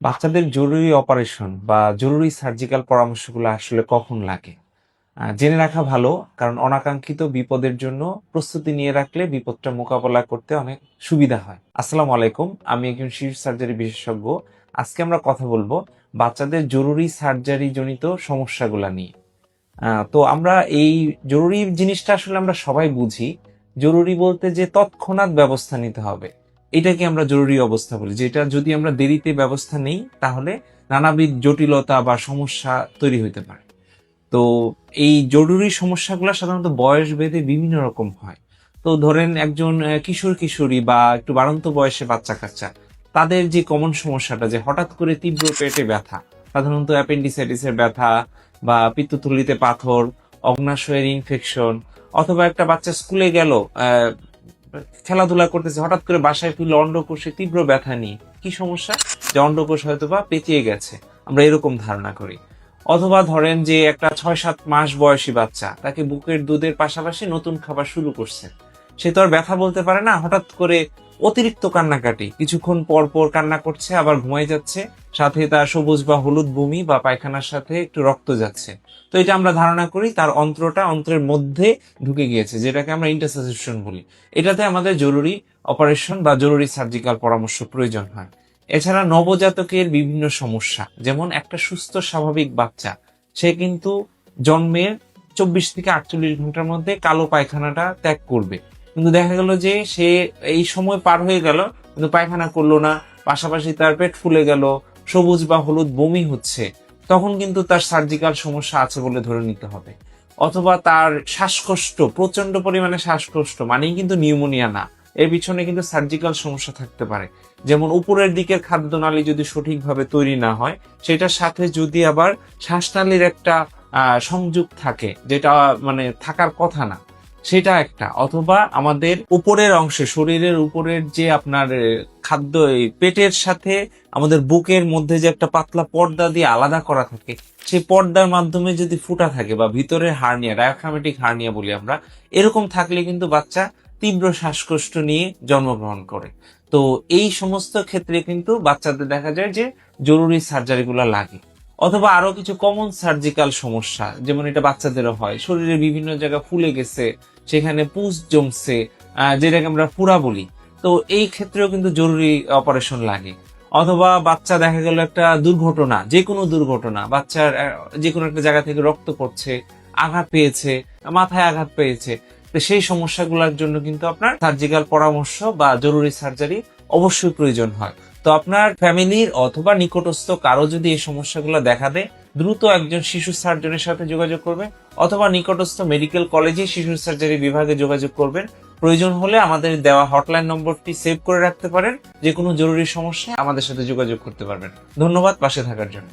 বাচ্চাদের জরুরি অপারেশন বা জরুরি সার্জিক্যাল পরামর্শগুলো আসলে কখন লাগে জেনে রাখা ভালো, কারণ অনাকাঙ্ক্ষিত বিপদের জন্য প্রস্তুতি নিয়ে রাখলে বিপদটা মোকাবেলা করতে অনেক সুবিধা হয়। আসসালামু আলাইকুম, আমি একজন শিশু সার্জারি বিশেষজ্ঞ। আজকে আমরা কথা বলবো বাচ্চাদের জরুরি সার্জারি জনিত সমস্যাগুলা নিয়ে। তো আমরা এই জরুরি জিনিসটা আসলে আমরা সবাই বুঝি। জরুরি বলতে যে তৎক্ষণাৎ ব্যবস্থা নিতে হবে, এটাকে আমরা জরুরি অবস্থা বলি। যেটা যদি আমরা দেরিতে ব্যবস্থা নেই তাহলে নানাবিধ জটিলতা বা সমস্যা তৈরি হতে পারে। তো এই জরুরি সমস্যাগুলো সাধারণত বয়স ভেদে বিভিন্ন রকম হয়। তো ধরেন একজন কিশোর কিশোরী বা একটু বাড়ন্ত বয়সে বাচ্চা কাচ্চা, তাদের যে কমন সমস্যাটা যে হঠাৎ করে তীব্র পেটে ব্যথা, সাধারণত অ্যাপেন্ডিসাইটিসের ব্যথা বা পিত্তথলিতে পাথর, অগ্নাশয়ের ইনফেকশন, অথবা একটা বাচ্চা স্কুলে গেল, খেলাধুলা করতেছে, হঠাৎ করে বাসায় ফিরলে অন্ডকোষে তীব্র ব্যথা নিয়ে। কি সমস্যা? যে অন্ডকোষ হয়তো বা পেঁচিয়ে গেছে, আমরা এরকম ধারণা করি। অথবা ধরেন যে একটা 6-7 মাস বয়সী বাচ্চা, তাকে বুকের দুধের পাশাপাশি নতুন খাবার শুরু করছে, সে তো আর ব্যথা বলতে পারে না, হঠাৎ করে অতিরিক্ত কান্নাকাটি, কিছুক্ষণ পর পর কান্না করছে আবার ঘুমাই যাচ্ছে, সাথে তার সবুজ বা হলুদ বমি বা পায়খানার সাথে একটু রক্ত যাচ্ছে। তো এটা আমরা ধারণা করি তার অন্ত্রের মধ্যে ঢুকে গিয়েছে, যেটাকে আমরা ইন্টারসেপশন বলি। এটাতে আমাদের জরুরি অপারেশন বা জরুরি সার্জিক্যাল পরামর্শ প্রয়োজন হয়। এছাড়া নবজাতকের বিভিন্ন সমস্যা, যেমন একটা সুস্থ স্বাভাবিক বাচ্চা, সে কিন্তু জন্মের 24 থেকে 48 ঘন্টার মধ্যে কালো পায়খানাটা ত্যাগ করবে, কিন্তু দেখা গেল যে সে এই সময় পার হয়ে গেল কিন্তু পায়খানা করলো না, পাশাপাশি তার পেট ফুলে গেল, সবুজ বা হলুদ বমি হচ্ছে, তখন কিন্তু তার সার্জিক্যাল সমস্যা আছে বলে ধরে নিতে হবে। অথবা তার শ্বাসকষ্ট, প্রচন্ড পরিমাণে শ্বাসকষ্ট মানেই কিন্তু নিউমোনিয়া না, এর পিছনে কিন্তু সার্জিক্যাল সমস্যা থাকতে পারে। যেমন উপরের দিকের খাদ্যনালী যদি সঠিকভাবে তৈরি না হয়, সেটার সাথে যদি আবার শ্বাসনালীর একটা সংযোগ থাকে, যেটা মানে থাকার কথা না, সেটা একটা। অথবা আমাদের উপরের অংশে, শরীরের উপরের যে আপনার খাদ্য, পেটের সাথে আমাদের বুকের মধ্যে যে একটা পাতলা পর্দা দিয়ে আলাদা করা থাকে, সেই পর্দার মাধ্যমে যদি ফুটা থাকে বা ভিতরের হার্নিয়া, ডায়াফ্রামেটিক হার্নিয়া বলি আমরা, এরকম থাকলে কিন্তু বাচ্চা তীব্র শ্বাসকষ্ট নিয়ে জন্মগ্রহণ করে। তো এই সমস্ত ক্ষেত্রে কিন্তু বাচ্চাদের দেখা যায় যে জরুরি সার্জারিগুলো লাগে। অথবা আরো কিছু কমন সার্জিক্যাল সমস্যা, যেমন এটা বাচ্চাদেরও হয়, শরীরের বিভিন্ন জায়গা ফুলে গেছে, সেখানে পুঁজ জমছে, যেটাকে আমরা ফুরা বলি। তো এই ক্ষেত্রেও কিন্তু জরুরি অপারেশন লাগে। অথবা বাচ্চা দেখা গেল একটা দুর্ঘটনা, যে কোনো দুর্ঘটনা, বাচ্চার যে কোনো একটা জায়গা থেকে রক্ত পড়ছে, আঘাত পেয়েছে, মাথায় আঘাত পেয়েছে, তো সেই সমস্যাগুলোর জন্য কিন্তু আপনার সার্জিক্যাল পরামর্শ বা জরুরি সার্জারি অবশ্যই প্রয়োজন হয়। তো আপনার ফ্যামিলির অথবা নিকটস্থ কারো যদি এই সমস্যাগুলো দেখা দেয়, দ্রুত একজন শিশু সার্জনের সাথে যোগাযোগ করবেন, অথবা নিকটস্থ মেডিকেল কলেজে শিশু সার্জারি বিভাগে যোগাযোগ করবেন। প্রয়োজন হলে আমাদের দেওয়া হটলাইন নম্বরটি সেভ করে রাখতে পারেন, যে কোনো জরুরি সমস্যায় আমাদের সাথে যোগাযোগ করতে পারবেন। ধন্যবাদ পাশে থাকার জন্য।